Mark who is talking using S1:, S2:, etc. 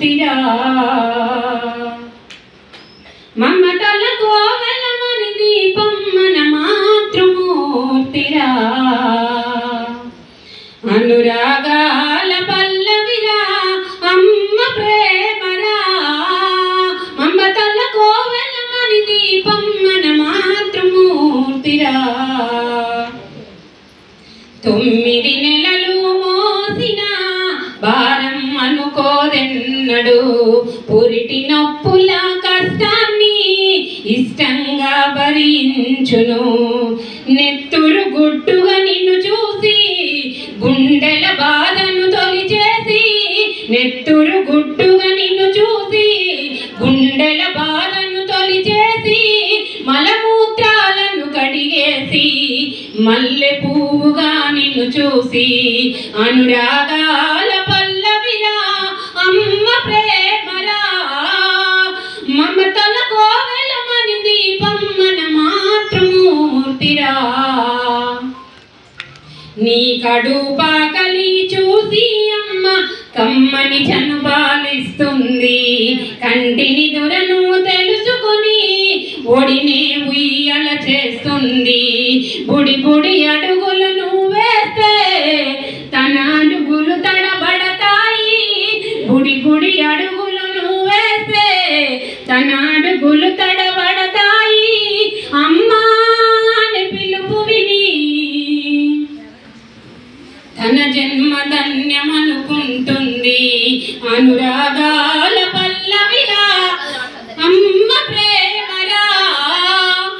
S1: మూర్తిరా మమతల కోవెలమని దీపం మన మాతృమూర్తిరా అనురాగాల పల్లవిరా అమ్మ ప్రేమరా మమతల కోవెలమని దీపం మన మాతృమూర్తిరా 9 నెలలు మోసిన భారం అనుకోదెన్నడు పురిటి నొప్పుల కష్టాన్ని ఇష్టంగా భరించును నెత్తురు గుట్టుగా నిన్ను చూసి గుండెల బాధను తొలిచేసి నెత్తురు గుట్టుగా నిన్ను చూసి గుండెల బాధను తొలిచేసి మలమూత్రాలను కడిగేసి మల్లె పువ్వుగా నిన్ను చూసి అనురాగాల పల్లవిరా అమ్మ ప్రేమరా మమతల కోవెలమని దీపం మన మాతృమూర్తిరా నీ కడుపాకలి చూసి అమ్మ కమ్మని చనుబాలిస్తుంది కంటిని దురను తెలుసుకొని ఒడినే ఉయ్యల చేస్తుంది బుడి బుడి అడుగులు